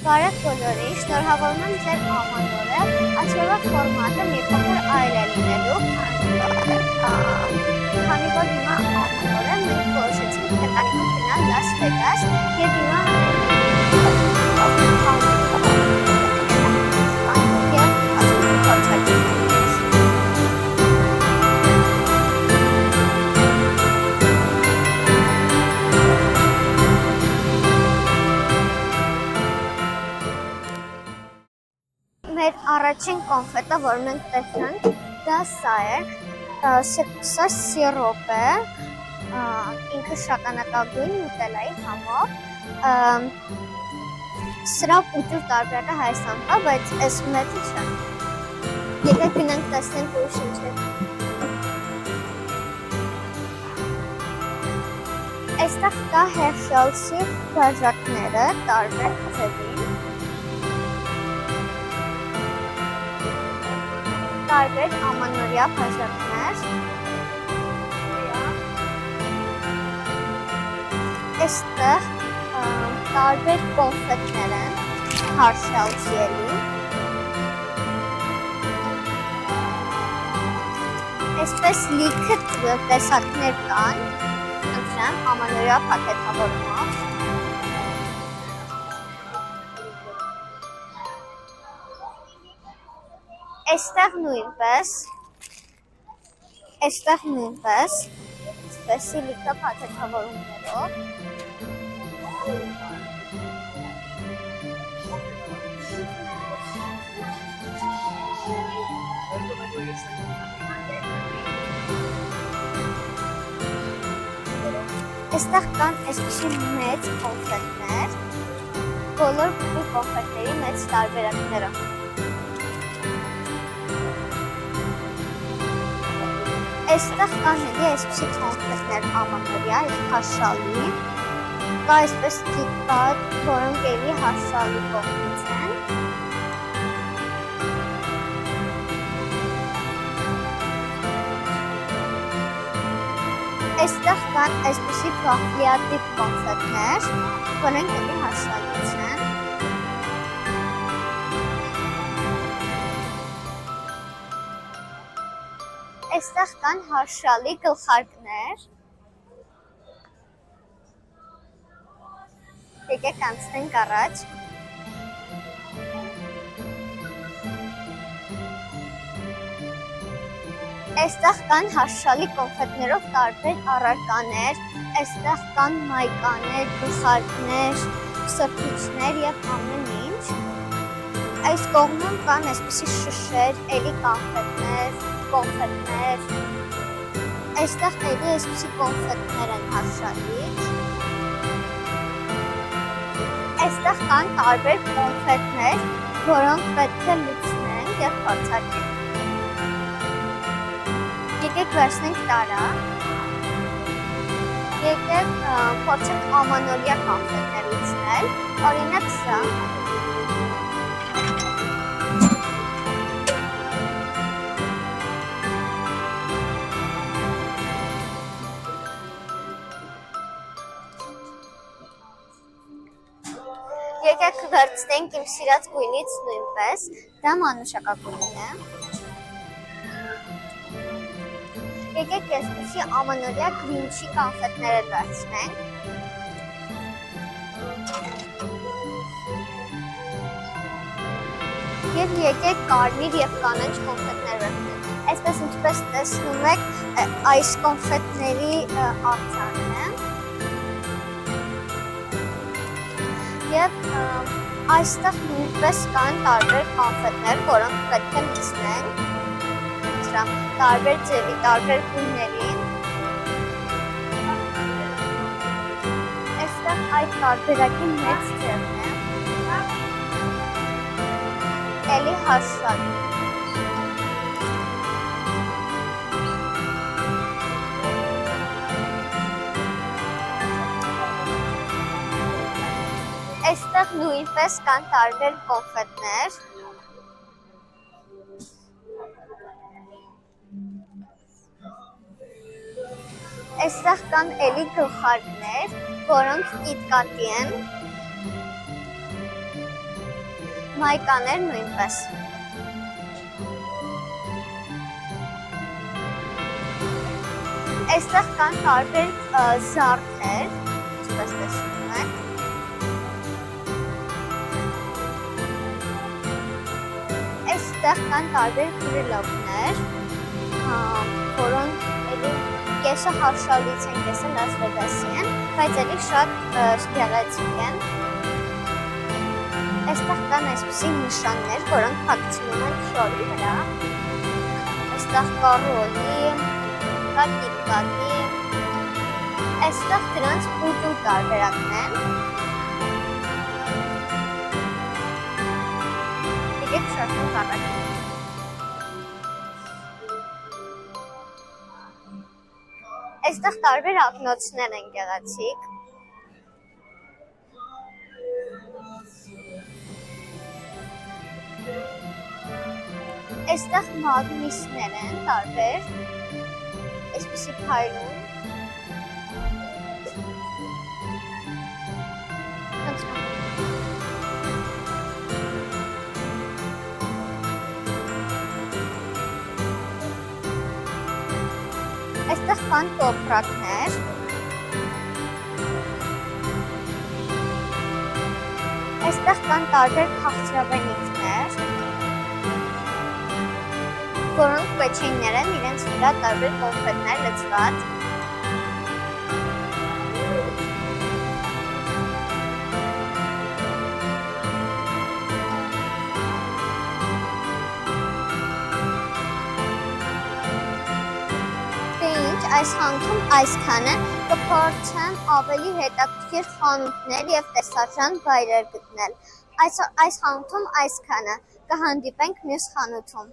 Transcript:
Բարև բոլորին, շնորհավորում եմ ձեր ամանորը, այսօրվա ֆորմատը մի փոքր այլ է լինելու, քանի որ հիմա ամանորը մենք որոշեցինք ընտանիքով գնալ Լաս Վեգաս և հիմա մեր առաջին կոնֆետը, որ մենք տեսանք, դա սա է, սա սիրոպ է, ինքը շագանակագույն նուտելայի համով, սրա ուտյուր տարբերակը Հայաստանում կա, բայց այս մեծը չէ։ Եկեք գնանք տեսնենք ուրիշ ինչ է։ Այստեղ կա Hershey's բաժակները տարբեր ձևին։ Տարբեր ամանորյա բաժակներ։ Այստեղ տարբեր կոնֆետներ են, Hershey's ելի։ Այսպես լիքը տեսակներ կան, ընտրեմ ամանորյա փաթեթավորումով։ Այստեղ նույնպես, այսպեսի լիքը փաթեթավորումներով։ Այստեղ կան այսպիսի մեծ կոնֆետներ, բոլոր կոնֆետների մեծ տարբերակները։ Այստեղ կան էլի այսպիսի կոնֆետներ ամանորյա, հաշալի, կա այսպես կիկկատ, որոնք էլի հաշալի կողմից են։ Այստեղ կան այսպիսի վաֆլյատիպ կոնֆետներ, որոնք էլի հաշալից են։ Այստեղ կան հաշալի գլխարկներ։ Եկեք անցնենք առաջ։ Այստեղ կան հաշալի կոնֆետներով տարբեր առարկաներ, այստեղ կան մայկաներ, գլխարկներ, սրբիչներ և ամեն ինչ։ Այս կողմում կան այսպիսի շշեր, էլի կոնֆետներ, այստեղ էլի այսպիսի կոնֆետներ են հաշալից։ Այստեղ կան տարբեր կոնֆետներ, որոնք պետք է լուծնենք և փորձարկենք։ Եկեք վերցնենք տարա, եկեք փորձենք ամանորյա կոնֆետներ լուծնել, օրինակ սա։ Եկեք վերցնենք իմ սիրած գույնից նույնպես, դա մանուշակագույնն է։ Եկեք այսպիսի ամանորյա գրինչի կոնֆետները վերցնենք։ Եվ եկեք կարմիր և կանաչ կոնֆետներ վերցնենք։ Այսպես ինչպես տեսնում եք, այս կոնֆետների արձանն է։ Եվ այստեղ նույնպես կան տարբեր կոնֆետներ, որոնք պետք է լուծնենք։ Տարբեր ձևի, տարբեր գույներին։ Այստեղ այդ տարբերակի մեծ ձևն է։ Էլի հաշալի։ Այստեղ նույնպես կան տարբեր կոնֆետներ։ Այստեղ կան էլի գլխարկներ, որոնք կիտկատի են։ մայկաներ նույնպես։ Այստեղ կան տարբեր զարդեր, ինչպես տեսնում եք։ Այստեղ կան տարբեր գրիլոկներ, որոնք կեսը Հարշալից են, կեսը Լաս Վեգասի են, բայց էլի շատ գեղեցիկ են։ Այստեղ կան այսպիսի նշաններ, որոնք փակցնում են շորի վրա։ Այստեղ կա ռոլի, կա կիտկատի, այստեղ դրանց ուտու տարբերակն են։ Եկեք շարքենք առաջ։ Այստեղ տարբեր ակնոցներ են գեղեցիկ։ Այստեղ մագնիսներ են տարբեր, այսպիսի փայլուն։ Այստեղ կան տոպրակներ, այստեղ կան տարբեր քաղցրավենիքներ, որոնք պեչենիներ են, իրենց վրա տարբեր կոնֆետներ լցված։ Այս խանութում այսքան է, կփորձեմ ավելի հետաքրքիր խանութներ և տեսարժան վայրեր գտնել։ Այս խանութում այսքան է, կհանդիպենք մյուս խանութում։